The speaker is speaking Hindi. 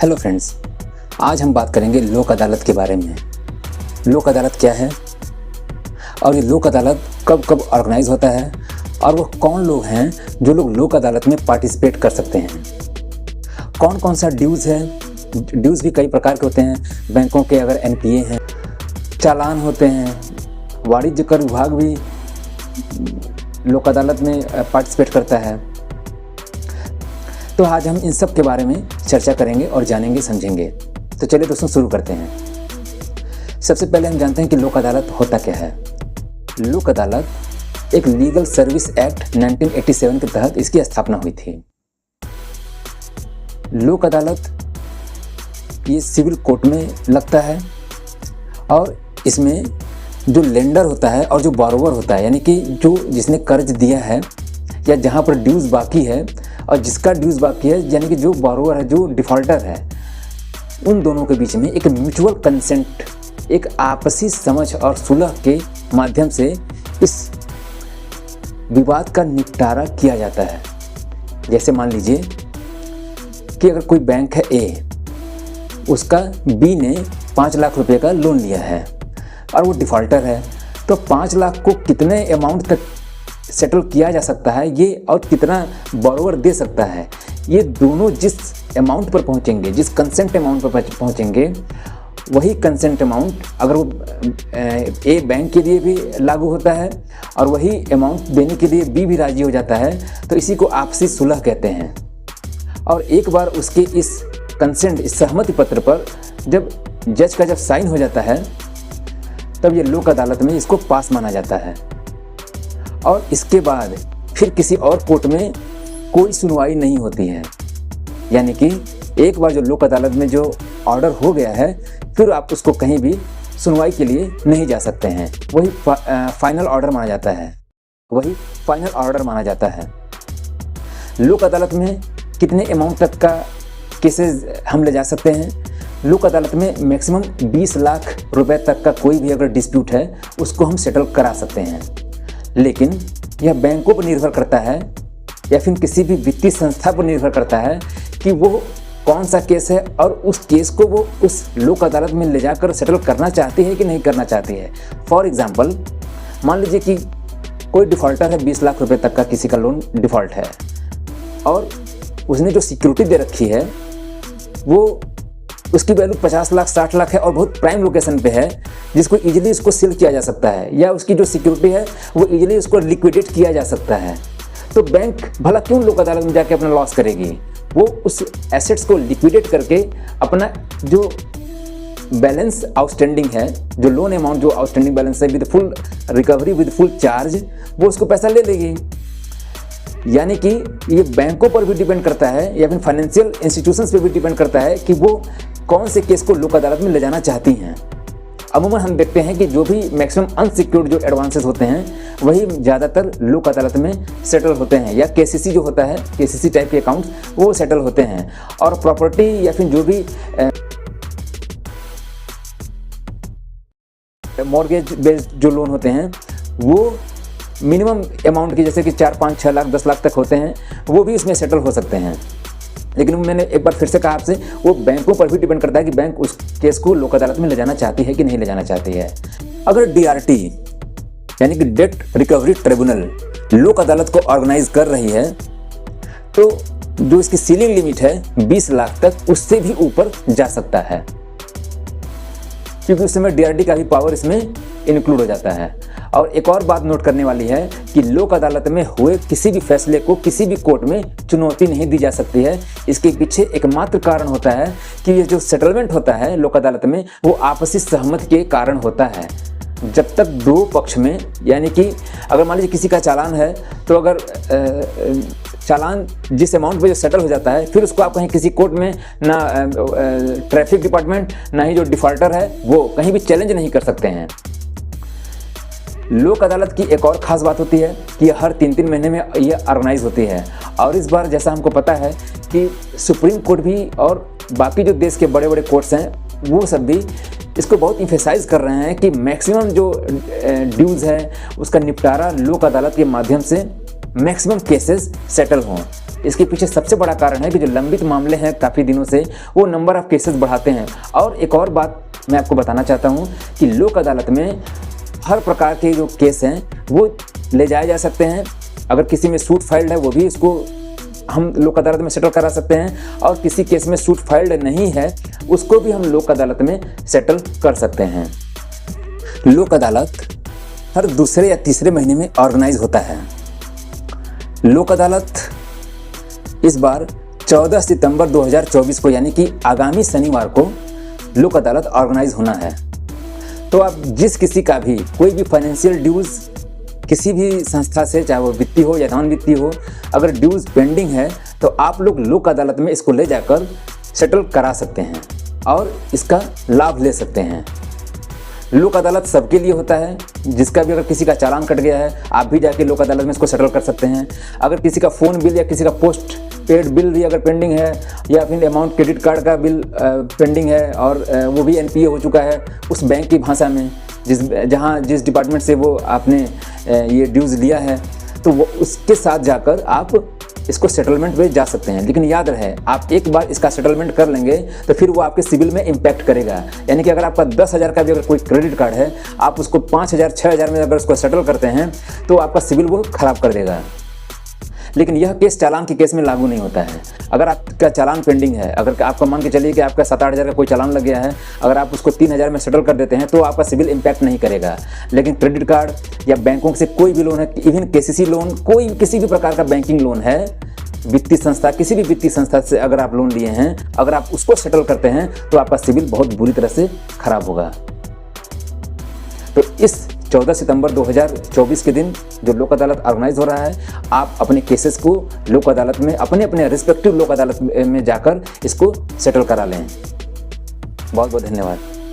हेलो फ्रेंड्स, आज हम बात करेंगे लोक अदालत के बारे में। लोक अदालत क्या है और ये लोक अदालत कब कब ऑर्गेनाइज होता है और वो कौन लोग हैं जो लोग लोक अदालत में पार्टिसिपेट कर सकते हैं। कौन कौन सा ड्यूज़ है। ड्यूज़ भी कई प्रकार के होते हैं। बैंकों के अगर एनपीए हैं, चालान होते हैं, वाणिज्य कर विभाग भी लोक अदालत में पार्टिसिपेट करता है। तो आज हम इन सब के बारे में चर्चा करेंगे और जानेंगे समझेंगे। तो चलिए दोस्तों शुरू करते हैं। सबसे पहले हम जानते हैं कि लोक अदालत होता क्या है। लोक अदालत एक लीगल सर्विस एक्ट 1987 के तहत इसकी स्थापना हुई थी। लोक अदालत ये सिविल कोर्ट में लगता है और इसमें जो लेंडर होता है और जो बोरोवर होता है, यानी कि जो जिसने कर्ज दिया है या जहाँ पर ड्यूज़ बाकी है और जिसका ड्यूज़ बाकी है, यानी कि जो बोरोवर है, जो डिफ़ॉल्टर है, उन दोनों के बीच में एक म्यूचुअल कंसेंट, एक आपसी समझ और सुलह के माध्यम से इस विवाद का निपटारा किया जाता है। जैसे मान लीजिए कि अगर कोई बैंक है ए, उसका बी ने 5 लाख रुपए का लोन लिया है और वो डिफ़ॉल्टर है, तो 5 लाख को कितने अमाउंट तक सेटल किया जा सकता है ये और कितना बोरोवर दे सकता है, ये दोनों जिस अमाउंट पर पहुंचेंगे, जिस कंसेंट अमाउंट पर पहुंचेंगे, वही कंसेंट अमाउंट अगर वो ए बैंक के लिए भी लागू होता है और वही अमाउंट देने के लिए बी भी राजी हो जाता है, तो इसी को आपसी सुलह कहते हैं। और एक बार उसके इस कंसेंट, इस सहमति पत्र पर जब जज का साइन हो जाता है, तब ये लोक अदालत में इसको पास माना जाता है और इसके बाद फिर किसी और कोर्ट में कोई सुनवाई नहीं होती है। यानी कि एक बार जो लोक अदालत में जो ऑर्डर हो गया है, फिर आप उसको कहीं भी सुनवाई के लिए नहीं जा सकते हैं। वही फाइनल ऑर्डर माना जाता है, वही फाइनल ऑर्डर माना जाता है। लोक अदालत में कितने अमाउंट तक का केसेस हम ले जा सकते हैं? लोक अदालत में मैक्सिमम 20 लाख रुपए तक का कोई भी अगर डिस्प्यूट है, उसको हम सेटल करा सकते हैं। लेकिन यह बैंकों पर निर्भर करता है या फिर किसी भी वित्तीय संस्था पर निर्भर करता है कि वो कौन सा केस है और उस केस को वो उस लोक अदालत में ले जाकर सेटल करना चाहती है कि नहीं करना चाहती है। फॉर एग्जांपल, मान लीजिए कि कोई डिफ़ॉल्टर है, 20 लाख रुपए तक का किसी का लोन डिफ़ॉल्ट है और उसने जो सिक्योरिटी दे रखी है वो उसकी वैल्यू 50 लाख 60 लाख है और बहुत प्राइम लोकेशन पे है, जिसको इजीली उसको सेल किया जा सकता है, या उसकी जो सिक्योरिटी है वो इजीली उसको लिक्विडेट किया जा सकता है। तो बैंक भला क्यों लोक अदालत में जाके अपना लॉस करेगी? वो उस एसेट्स को लिक्विडेट करके अपना जो बैलेंस आउटस्टैंडिंग है, जो लोन अमाउंट जो आउटस्टैंडिंग बैलेंस है, with full recovery, with full charge, वो उसको पैसा ले लेगी। यानी कि ये बैंकों पर भी डिपेंड करता है या फिर फाइनेंशियल इंस्टीट्यूशंस पे भी डिपेंड करता है कि वो कौन से केस को लोक अदालत में ले जाना चाहती हैं। अमूमन हम देखते हैं कि जो भी मैक्सिमम अनसिक्योर्ड जो एडवांसेस होते हैं, वही ज़्यादातर लोक अदालत में सेटल होते हैं, या केसीसी जो होता है, केसीसी टाइप के अकाउंट्स, वो सेटल होते हैं। और प्रॉपर्टी या फिर जो भी मॉर्गेज बेस्ड जो लोन होते हैं, वो मिनिमम अमाउंट की, जैसे कि 4, 5, 6 लाख 10 लाख तक होते हैं, वो भी इसमें सेटल हो सकते हैं। लेकिन मैंने एक बार फिर से कहा आपसे, वो बैंकों पर भी डिपेंड करता है कि बैंक उस केस को लोक अदालत में ले जाना चाहती है कि नहीं ले जाना चाहती है। अगर डीआरटी यानी कि डेट रिकवरी ट्रिब्यूनल लोक अदालत को ऑर्गेनाइज कर रही है, तो जो इसकी सीलिंग लिमिट है 20 लाख तक, उससे भी ऊपर जा सकता है, क्योंकि उस समय डीआरटी का भी पावर इसमें इंक्लूड हो जाता है। और एक और बात नोट करने वाली है कि लोक अदालत में हुए किसी भी फैसले को किसी भी कोर्ट में चुनौती नहीं दी जा सकती है। इसके पीछे एकमात्र कारण होता है कि ये जो सेटलमेंट होता है लोक अदालत में, वो आपसी सहमति के कारण होता है। जब तक दो पक्ष में, यानी कि अगर मान लीजिए किसी का चालान है, तो अगर चालान जिस अमाउंट पे जो सेटल हो जाता है, फिर उसको आप कहीं किसी कोर्ट में ना ट्रैफिक डिपार्टमेंट, ना ही जो डिफ़ॉल्टर है वो कहीं भी चैलेंज नहीं कर सकते हैं। लोक अदालत की एक और ख़ास बात होती है कि यह हर 3-3 महीने में यह ऑर्गेनाइज होती है। और इस बार जैसा हमको पता है कि सुप्रीम कोर्ट भी और बाकी जो देश के बड़े बड़े कोर्ट्स हैं, वो सब भी इसको बहुत इम्फेसाइज कर रहे हैं कि मैक्सिमम जो ड्यूज़ है उसका निपटारा लोक अदालत के माध्यम से मैक्सिमम केसेस सेटल हों। इसके पीछे सबसे बड़ा कारण है कि जो लंबित मामले हैं काफ़ी दिनों से, वो नंबर ऑफ केसेस बढ़ाते हैं। और एक और बात मैं आपको बताना चाहता हूँ कि लोक अदालत में हर प्रकार के जो केस हैं वो ले जाए जा सकते हैं। अगर किसी में सूट फाइल्ड है वो भी इसको हम लोक अदालत में सेटल करा सकते हैं, और किसी केस में सूट फाइल्ड नहीं है उसको भी हम लोक अदालत में सेटल कर सकते हैं। लोक अदालत हर दूसरे या तीसरे महीने में ऑर्गेनाइज होता है। लोक अदालत इस बार 14 सितंबर 2024 को यानी कि आगामी शनिवार को लोक अदालत ऑर्गेनाइज होना है। तो आप जिस किसी का भी कोई भी फाइनेंशियल ड्यूज़ किसी भी संस्था से, चाहे वो वित्तीय हो या नॉन वित्तीय हो, अगर ड्यूज़ पेंडिंग है तो आप लोग लोक अदालत में इसको ले जाकर सेटल करा सकते हैं और इसका लाभ ले सकते हैं। लोक अदालत सबके लिए होता है। जिसका भी अगर किसी का चालान कट गया है आप भी जाके लोक अदालत में इसको सेटल कर सकते हैं। अगर किसी का फ़ोन बिल या किसी का पोस्ट पेड बिल भी अगर पेंडिंग है, या फिर अमाउंट क्रेडिट कार्ड का बिल पेंडिंग है और वो भी एनपीए हो चुका है उस बैंक की भाषा में जिस डिपार्टमेंट से वो आपने ये ड्यूज़ लिया है, तो वो उसके साथ जाकर आप इसको सेटलमेंट में जा सकते हैं। लेकिन याद रहे, आप एक बार इसका सेटलमेंट कर लेंगे तो फिर वो आपके सिविल में इम्पैक्ट करेगा। यानी कि अगर आपका 10,000 का भी अगर कोई क्रेडिट कार्ड है, आप उसको 5,000 6,000 में अगर उसको सेटल करते हैं तो आपका सिविल वो ख़राब कर देगा। लेकिन यह केस चालान के केस में लागू नहीं होता है। अगर आपका चालान पेंडिंग है, अगर आपका मान के चलिए कि आपका 7-8 हज़ार का कोई चालान लग गया है, अगर आप उसको 3,000 में सेटल कर देते हैं तो आपका सिविल इम्पैक्ट नहीं करेगा। लेकिन क्रेडिट कार्ड या बैंकों से कोई भी लोन है, इवन केसीसी लोन, कोई किसी भी प्रकार का बैंकिंग लोन है, वित्तीय संस्था, किसी भी वित्तीय संस्था से अगर आप लोन लिए हैं, अगर आप उसको सेटल करते हैं तो आपका सिविल बहुत बुरी तरह से खराब होगा। तो इस 14 सितंबर 2024 के दिन जो लोक अदालत ऑर्गेनाइज हो रहा है, आप अपने केसेस को लोक अदालत में अपने रिस्पेक्टिव लोक अदालत में जाकर इसको सेटल करा लें। बहुत बहुत धन्यवाद।